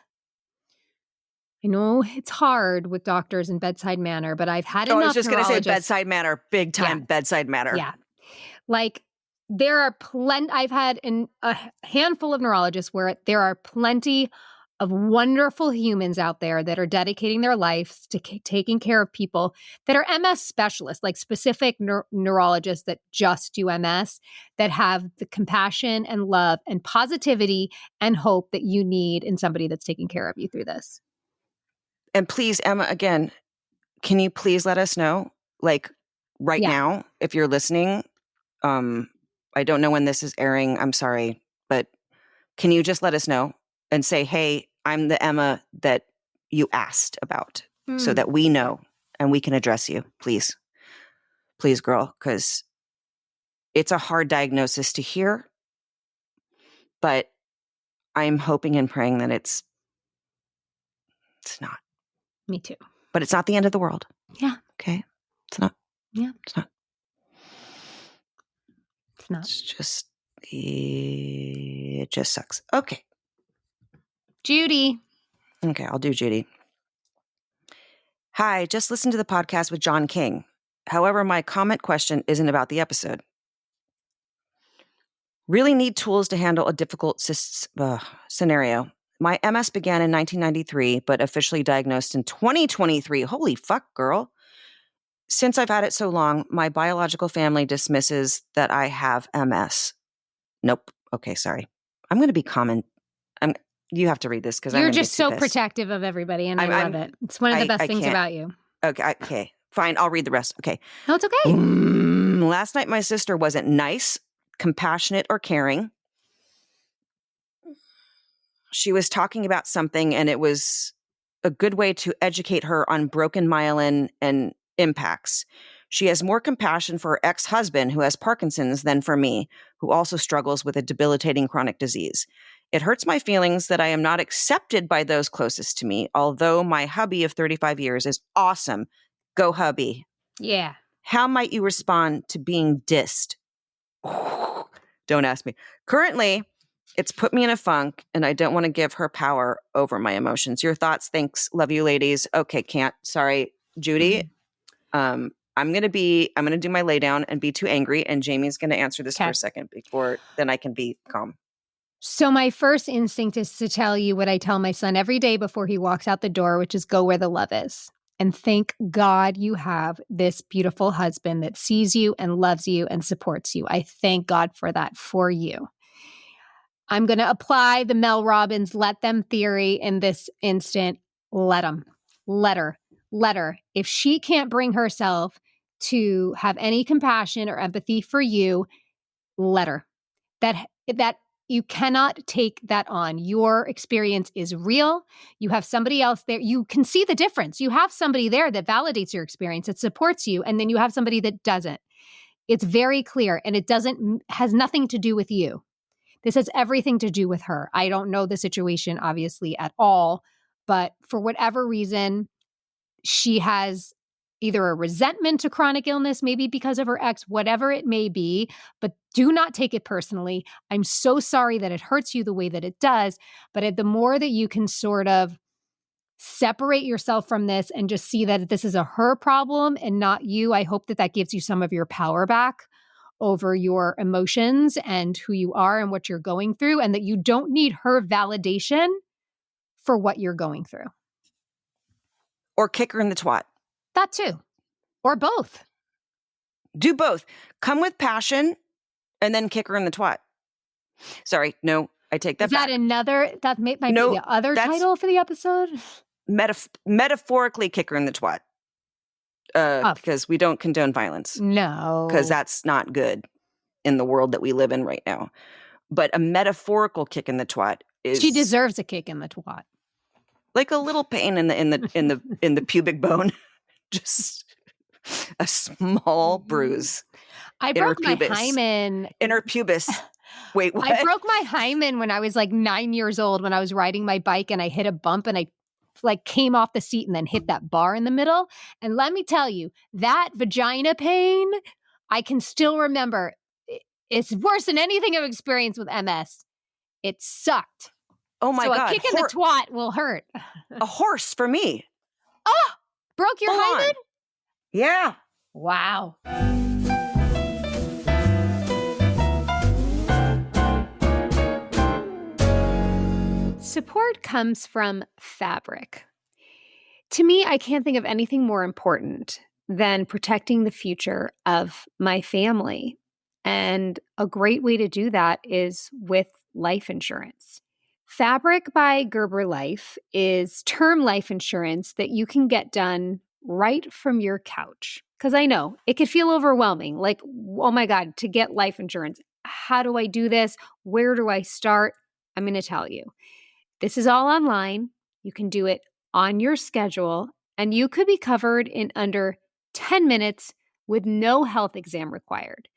I know it's hard with doctors and bedside manner, but I've had enough. I was just going to say neurologists. bedside manner, big time bedside manner. Yeah. Like there are I've had a handful of neurologists where there are plenty of wonderful humans out there that are dedicating their lives to taking care of people that are MS specialists, like specific neurologists that just do MS, that have the compassion and love and positivity and hope that you need in somebody that's taking care of you through this. And please, Emma, again, can you please let us know, like right now, if you're listening? I don't know when this is airing. I'm sorry, but can you just let us know and say, hey, I'm the Emma that you asked about so that we know and we can address you, please. Please, girl, because it's a hard diagnosis to hear, but I'm hoping and praying that it's not. Me too. But it's not the end of the world. Yeah. Okay? It's not. Yeah. It's not. It's not. It's just, it just sucks. Okay. Judy. Okay, I'll do Judy. Hi, just listened to the podcast with John King. However, my comment question isn't about the episode. Really need tools to handle a difficult scenario. My MS began in 1993, but officially diagnosed in 2023. Holy fuck, girl. Since I've had it so long, my biological family dismisses that I have MS. Nope. Okay, sorry. I'm going to be common. You have to read this because you're just so protective of everybody, and I love it. It's one of the best things about you. Okay, fine. I'll read the rest. Okay. No, it's okay. Last night, my sister wasn't nice, compassionate, or caring. She was talking about something, and it was a good way to educate her on broken myelin and impacts. She has more compassion for her ex-husband, who has Parkinson's, than for me, who also struggles with a debilitating chronic disease. It hurts my feelings that I am not accepted by those closest to me, although my hubby of 35 years is awesome. Go hubby. Yeah. How might you respond to being dissed? Don't ask me. Currently, it's put me in a funk, and I don't want to give her power over my emotions. Your thoughts? Thanks. Love you, ladies. Okay, can't. Sorry, Judy. I'm going to do my lay down and be too angry, and Jamie's going to answer this for a second before then I can be calm. So my first instinct is to tell you what I tell my son every day before he walks out the door, which is go where the love is. And thank God you have this beautiful husband that sees you and loves you and supports you. I thank God for that for you. I'm going to apply the Mel Robbins let them theory in this instant. Let them. Let her. Let her. If she can't bring herself to have any compassion or empathy for you, let her. That you cannot take that on. Your experience is real. You have somebody else there. You can see the difference. You have somebody there that validates your experience, that supports you, and then you have somebody that doesn't. It's very clear, and it has nothing to do with you. This has everything to do with her. I don't know the situation, obviously, at all, but for whatever reason, she has either a resentment to chronic illness, maybe because of her ex, whatever it may be, but do not take it personally. I'm so sorry that it hurts you the way that it does, but the more that you can sort of separate yourself from this and just see that this is a her problem and not you, I hope that that gives you some of your power back over your emotions and who you are and what you're going through, and that you don't need her validation for what you're going through. Or kick her in the twat. That too. Or both. Do both. Come with passion and then kick her in the twat. Sorry, no, I take that back. That might be the other title for the episode? Metaphorically kick her in the twat. Because we don't condone violence. No. Because that's not good in the world that we live in right now. But a metaphorical kick in the twat is... She deserves a kick in the twat. Like a little pain in the pubic bone. Just a small bruise. I broke my hymen. Inner pubis. Wait, what? I broke my hymen when I was like 9 years old when I was riding my bike and I hit a bump and I came off the seat and then hit that bar in the middle. And let me tell you, that vagina pain, I can still remember. It's worse than anything I've experienced with MS. It sucked. Oh my God. A kick in the twat will hurt. A horse for me. Oh, broke your hymen? Yeah. Wow. Support comes from fabric. To me, I can't think of anything more important than protecting the future of my family. And a great way to do that is with life insurance. Fabric by Gerber Life is term life insurance that you can get done right from your couch. Because I know it could feel overwhelming. Like, oh my God, to get life insurance. How do I do this? Where do I start? I'm going to tell you. This is all online. You can do it on your schedule, and you could be covered in under 10 minutes with no health exam required.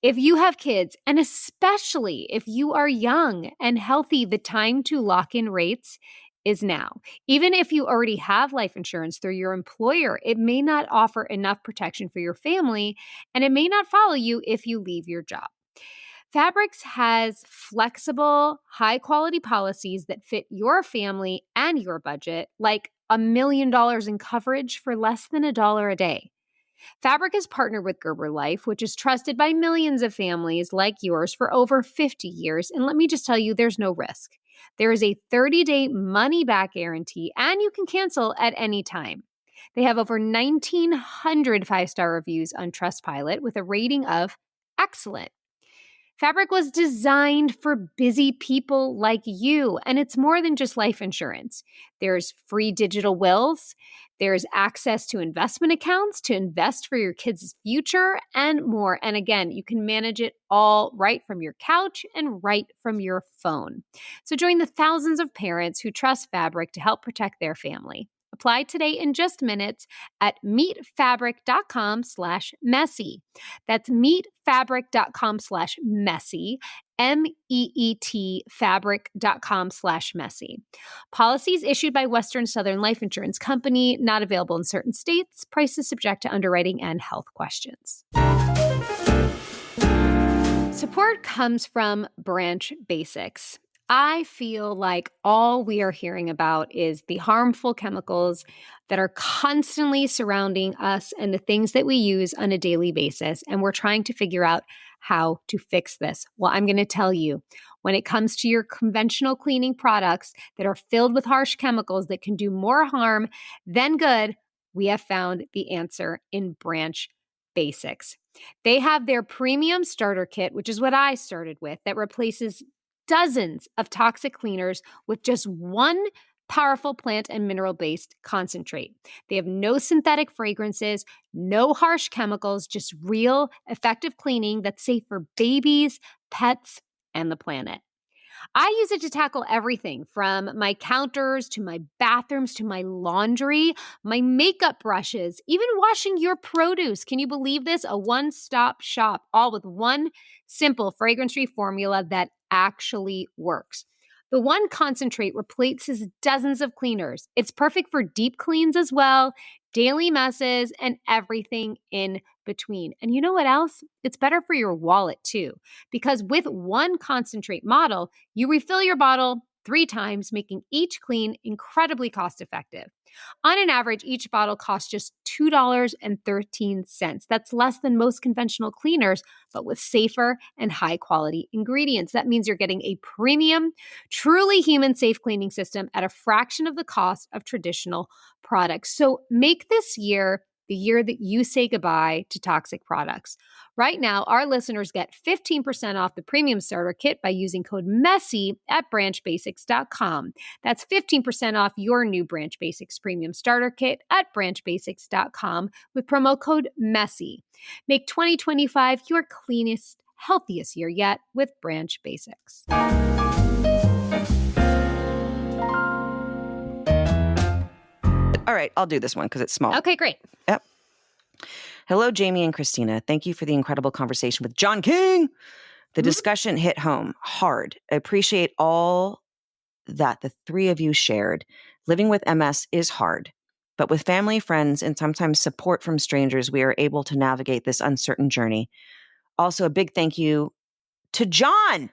If you have kids, and especially if you are young and healthy, the time to lock in rates is now. Even if you already have life insurance through your employer, it may not offer enough protection for your family, and it may not follow you if you leave your job. Fabrics has flexible, high quality policies that fit your family and your budget, like $1 million in coverage for less than $1 a day. Fabric is partnered with Gerber Life, which is trusted by millions of families like yours for over 50 years. And let me just tell you, there's no risk. There is a 30-day money-back guarantee, and you can cancel at any time. They have over 1,900 five-star reviews on Trustpilot with a rating of excellent. Fabric was designed for busy people like you, and it's more than just life insurance. There's free digital wills, there's access to investment accounts to invest for your kids' future, and more. And again, you can manage it all right from your couch and right from your phone. So join the thousands of parents who trust Fabric to help protect their family. Apply today in just minutes at meetfabric.com/messy. That's meetfabric.com/messy, MEET fabric.com/messy. Policies issued by Western Southern Life Insurance Company, not available in certain states. Prices subject to underwriting and health questions. Support comes from Branch Basics. I feel like all we are hearing about is the harmful chemicals that are constantly surrounding us and the things that we use on a daily basis. And we're trying to figure out how to fix this. Well, I'm going to tell you, when it comes to your conventional cleaning products that are filled with harsh chemicals that can do more harm than good, we have found the answer in Branch Basics. They have their premium starter kit, which is what I started with, that replaces dozens of toxic cleaners with just one powerful plant and mineral-based concentrate. They have no synthetic fragrances, no harsh chemicals, just real effective cleaning that's safe for babies, pets, and the planet. I use it to tackle everything from my counters to my bathrooms to my laundry, my makeup brushes, even washing your produce. Can you believe this? A one-stop shop, all with one simple fragrance-free formula that actually works. The one concentrate replaces dozens of cleaners. It's perfect for deep cleans as well, daily messes, and everything in between. And you know what else? It's better for your wallet too, because with one concentrate model, you refill your bottle 3 times, making each clean incredibly cost effective. On an average, each bottle costs just $2.13. That's less than most conventional cleaners, but with safer and high quality ingredients. That means you're getting a premium, truly human safe cleaning system at a fraction of the cost of traditional products. So make this year the year that you say goodbye to toxic products. Right now, our listeners get 15% off the premium starter kit by using code MESSY at branchbasics.com. That's 15% off your new Branch Basics premium starter kit at branchbasics.com with promo code MESSY. Make 2025 your cleanest, healthiest year yet with Branch Basics. All right, I'll do this one because it's small. Okay, great. Yep. Hello, Jamie and Christina. Thank you for the incredible conversation with John King. The discussion hit home hard. I appreciate all that the 3 of you shared. Living with MS is hard, but with family, friends, and sometimes support from strangers, we are able to navigate this uncertain journey. Also, a big thank you to John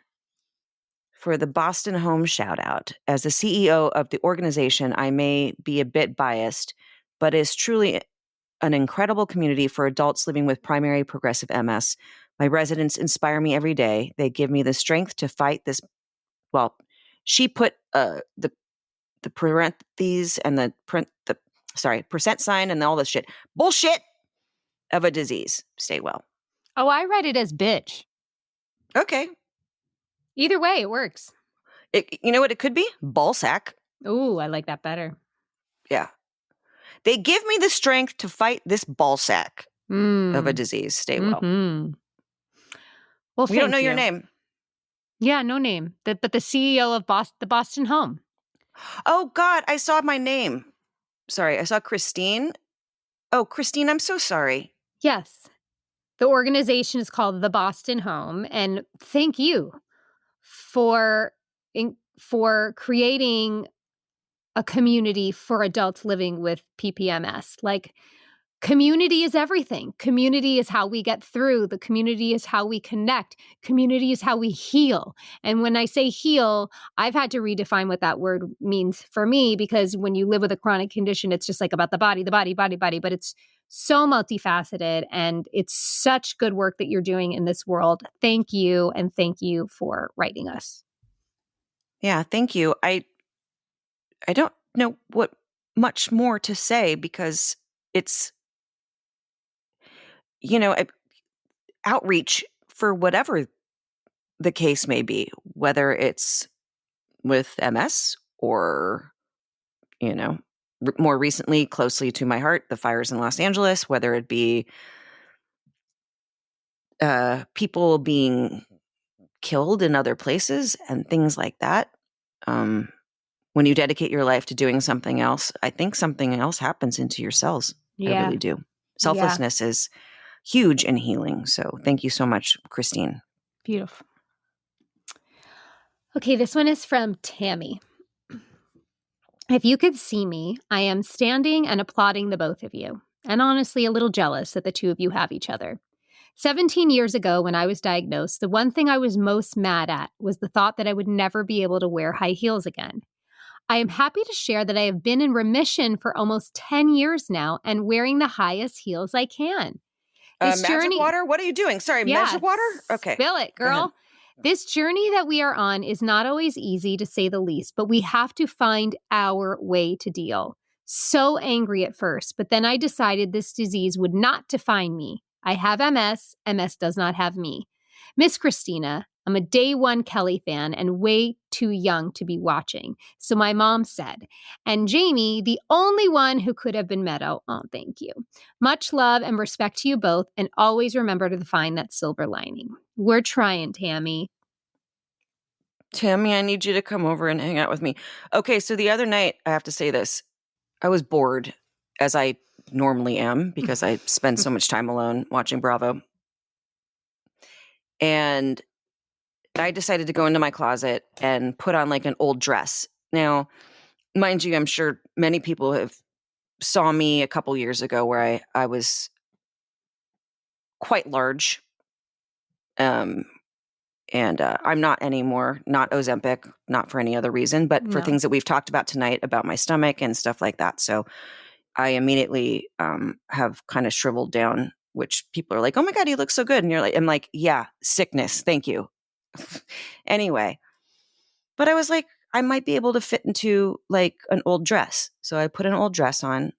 for the Boston Home shout out. As the CEO of the organization, I may be a bit biased, but is truly an incredible community for adults living with primary progressive MS. My residents inspire me every day. They give me the strength to fight this. Well, she put the parentheses and the percent sign and all this shit. Bullshit of a disease. Stay well. Oh, I read it as bitch. Okay. Either way, it works. You know what it could be? Ball sack. Ooh, I like that better. Yeah. They give me the strength to fight this ball sack of a disease. Stay well. Mm-hmm. Well, We don't know thank your you. name. Yeah, no name. But the CEO of the Boston Home. Oh, God, I saw my name. Sorry, I saw Christine. Oh, Christine, I'm so sorry. Yes. The organization is called the Boston Home. And thank you for creating a community for adults living with PPMS. Like, community is everything. Community is how we get through. The community is how we connect. Community is how we heal. And when I say heal, I've had to redefine what that word means for me, because when you live with a chronic condition, it's just like about the body, but it's so multifaceted, and it's such good work that you're doing in this world. Thank you. And thank you for writing us. Yeah, thank you. I don't know what much more to say, because it's, outreach for whatever the case may be, whether it's with MS or, more recently, closely to my heart, the fires in Los Angeles, whether it be people being killed in other places and things like that. When you dedicate your life to doing something else, I think something else happens into your cells. Yeah. I really do. Selflessness is huge in healing. So thank you so much, Christine. Beautiful. Okay, this one is from Tammy. If you could see me, I am standing and applauding the both of you, and honestly a little jealous that the two of you have each other. 17 years ago, when I was diagnosed, the one thing I was most mad at was the thought that I would never be able to wear high heels again. I am happy to share that I have been in remission for almost 10 years now and wearing the highest heels I can. Magic water? What are you doing? Sorry, magic water? Okay. Spill it, girl. This journey that we are on is not always easy, to say the least, but we have to find our way to deal. So angry at first, but then I decided this disease would not define me. I have MS. MS does not have me. Miss Christina, I'm a day one Kelly fan and way too young to be watching, so my mom said. And Jamie, the only one who could have been Meadow. Oh, thank you. Much love and respect to you both, and always remember to find that silver lining. We're trying, Tammy. Tammy, I need you to come over and hang out with me. Okay, so the other night, I have to say this, I was bored, as I normally am, because I spend so much time alone watching Bravo. And I decided to go into my closet and put on like an old dress. Now, mind you, I'm sure many people have saw me a couple years ago where I was quite large. And I'm not anymore, not Ozempic, not for any other reason, but for things that we've talked about tonight about my stomach and stuff like that. So I immediately have kind of shriveled down, which people are like, oh my God, you look so good. And I'm like, yeah, sickness. Thank you. Anyway, but I was like, I might be able to fit into like an old dress. So I put an old dress on,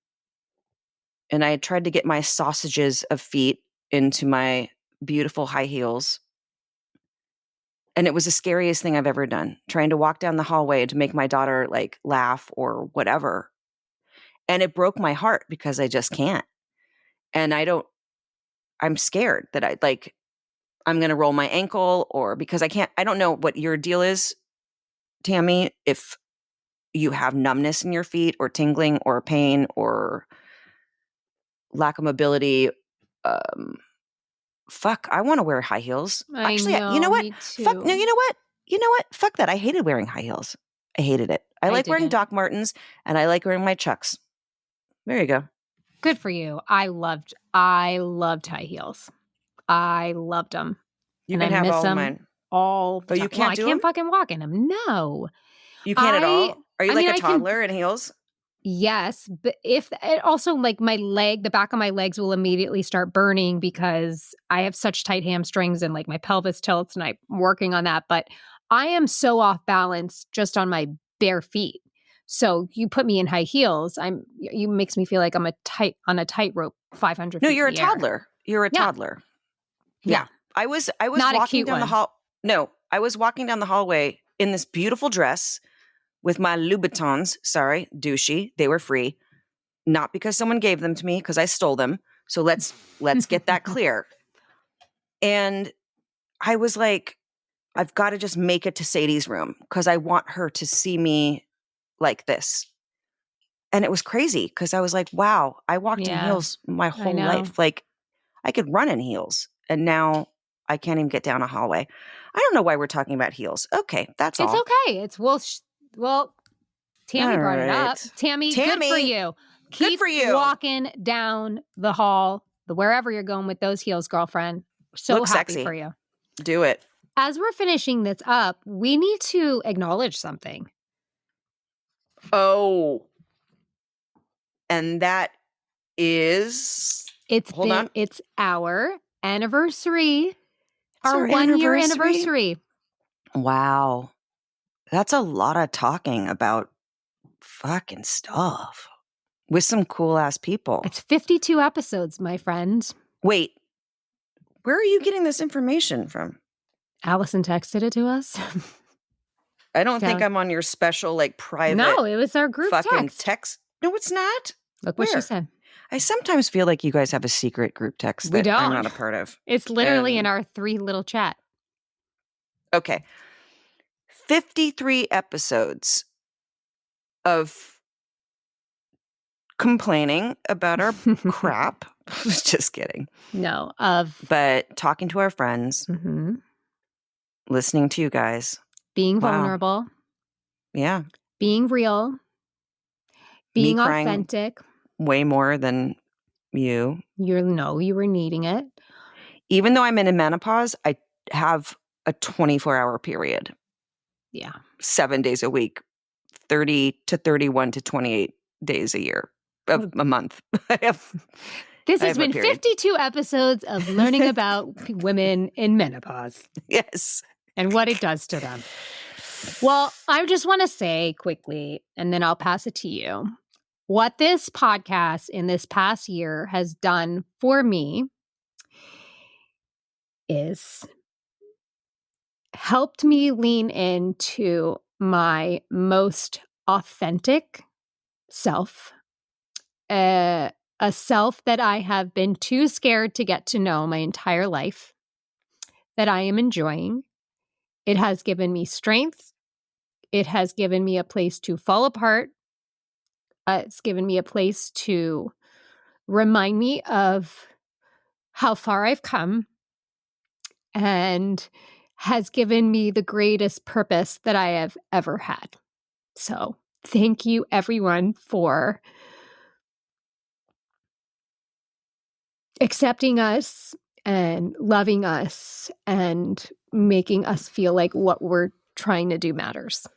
and I tried to get my sausages of feet into my beautiful high heels. And it was the scariest thing I've ever done, trying to walk down the hallway to make my daughter like laugh or whatever. And it broke my heart because I just can't. And I'm scared that I'm going to roll my ankle, or because I don't know what your deal is, Tammy, if you have numbness in your feet or tingling or pain or lack of mobility. Fuck, I want to wear high heels. Actually, you know what? Fuck, no, you know what? You know what? Fuck that. I hated wearing high heels. I hated it. I like wearing Doc Martens, and I like wearing my Chucks. There you go. Good for you. I loved high heels. I loved them. You can have all of mine. All the time. You can't do them? I can't fucking walk in them. No. You can't at all? Are you like a toddler in heels? Yes, but if it also, like, the back of my legs will immediately start burning because I have such tight hamstrings and like my pelvis tilts, and I'm working on that. But I am so off balance just on my bare feet. So you put me in high heels, you makes me feel like I'm on a tightrope 500 feet. No, you're a toddler. You're a toddler. Yeah. I was Not walking down the hall. No, I was walking down the hallway in this beautiful dress with my Louboutins. Sorry, douchey. They were free. Not because someone gave them to me, because I stole them. So let's get that clear. And I was like, I've got to just make it to Sadie's room because I want her to see me like this. And it was crazy because I was like, wow, I walked in heels my whole life. Like I could run in heels. And now I can't even get down a hallway. I don't know why we're talking about heels. Okay, that's all. It's okay. It's well, Tammy All brought it up. right. Tammy, good for you. Keep walking down the hall, wherever you're going with those heels, girlfriend. So Look happy sexy. for you. Do it. As we're finishing this up, we need to acknowledge something. Oh. And that is... It's our anniversary. Our 1-year anniversary. Wow. That's a lot of talking about fucking stuff with some cool ass people. It's 52 episodes, my friend. Wait, where are you getting this information from? Allison texted it to us. I don't think I'm on your special, like, private. No, it was our group fucking text. No, it's not. Look what she said. I sometimes feel like you guys have a secret group text that I'm not a part of. It's literally in our 3 little chat. Okay. 53 episodes of complaining about our crap. Just kidding. No, but talking to our friends, listening to you guys, being vulnerable. Yeah. Being real. Being authentic. Way more than you. You were needing it. Even though I'm in a menopause, I have a 24-hour period. Yeah. 7 days a week, 30 to 31 to 28 days a month. This has been 52 episodes of learning about women in menopause. Yes. And what it does to them. Well, I just want to say quickly, and then I'll pass it to you, what this podcast in this past year has done for me is helped me lean into my most authentic self, a self that I have been too scared to get to know my entire life, that I am enjoying. It has given me strength. It has given me a place to fall apart. It's given me a place to remind me of how far I've come, and has given me the greatest purpose that I have ever had. So thank you, everyone, for accepting us and loving us and making us feel like what we're trying to do matters.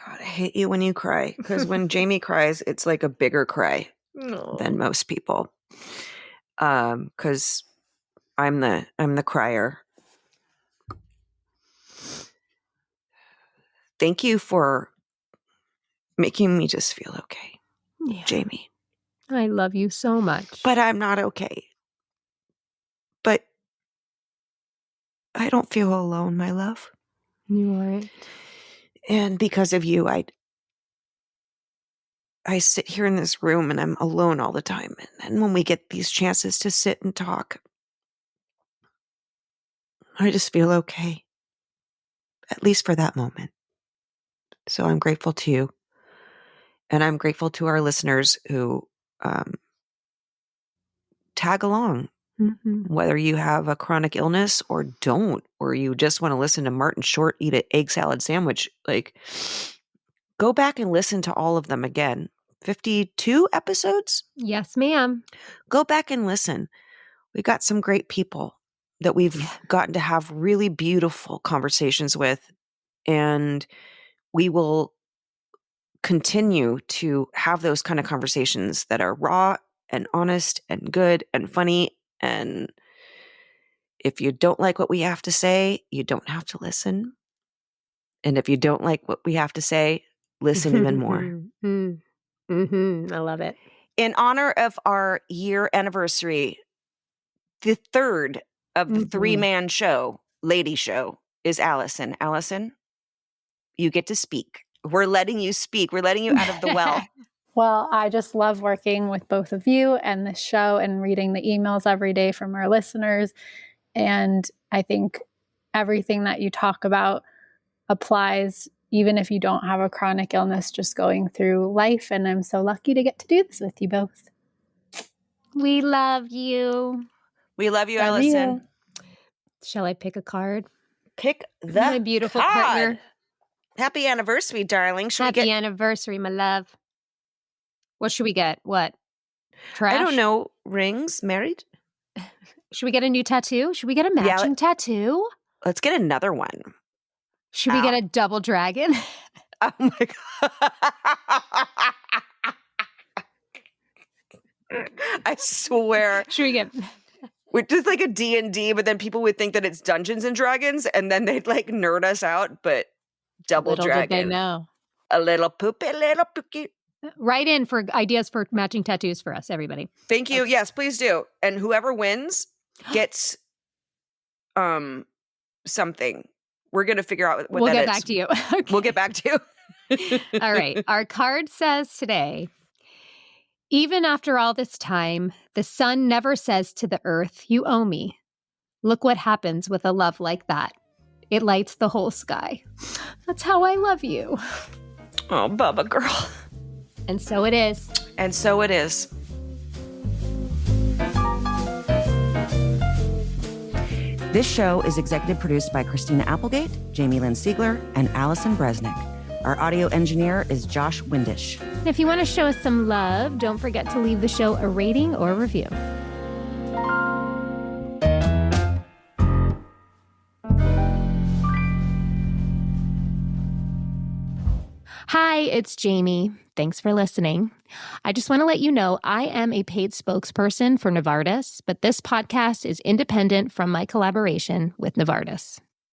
God, I hate you when you cry, because when Jamie cries, it's like a bigger cry than most people. Because I'm the crier. Thank you for making me just feel okay, Jamie. I love you so much. But I'm not okay. But I don't feel alone, my love. You aren't. And because of you, I sit here in this room and I'm alone all the time. And then when we get these chances to sit and talk, I just feel okay. At least for that moment. So I'm grateful to you. And I'm grateful to our listeners who tag along. Whether you have a chronic illness or don't, or you just want to listen to Martin Short eat an egg salad sandwich, like, go back and listen to all of them again. 52 episodes? Yes, ma'am. Go back and listen. We got some great people that we've gotten to have really beautiful conversations with, and we will continue to have those kind of conversations that are raw and honest and good and funny. And if you don't like what we have to say, you don't have to listen. And if you don't like what we have to say, listen even more. I love it. In honor of our year anniversary, the third of the 3-man show, lady show is Allison. Allison, you get to speak. We're letting you speak. We're letting you out of the well. Well, I just love working with both of you and this show and reading the emails every day from our listeners. And I think everything that you talk about applies even if you don't have a chronic illness, just going through life. And I'm so lucky to get to do this with you both. We love you. We love you, Love Allison. you. Shall I pick a card? Pick the My beautiful card. partner. Happy anniversary, darling. Happy anniversary, my love. What should we get? What? Trash? I don't know. Rings? Married? Should we get a new tattoo? Should we get a matching tattoo? Let's get another one. Should we get a double dragon? Oh my God. I swear. Should we get... We're just like a D&D, but then people would think that it's Dungeons and Dragons, and then they'd like nerd us out, but double Little dragon. did they know. A little poopy, little pookie. Write in for ideas for matching tattoos for us, everybody. Thank you. Okay. Yes, please do. And whoever wins gets something. We're going to figure out what we'll that is. get back to you. Okay. We'll get back to you. All right. Our card says today, even after all this time, the sun never says to the earth, you owe me. Look what happens with a love like that. It lights the whole sky. That's how I love you. Oh, Bubba girl. And so it is. And so it is. This show is executive produced by Christina Applegate, Jamie-Lynn Sigler, and Allison Bresnick. Our audio engineer is Josh Windisch. And if you want to show us some love, don't forget to leave the show a rating or review. Hi, it's Jamie. Thanks for listening. I just want to let you know I am a paid spokesperson for Novartis, but this podcast is independent from my collaboration with Novartis.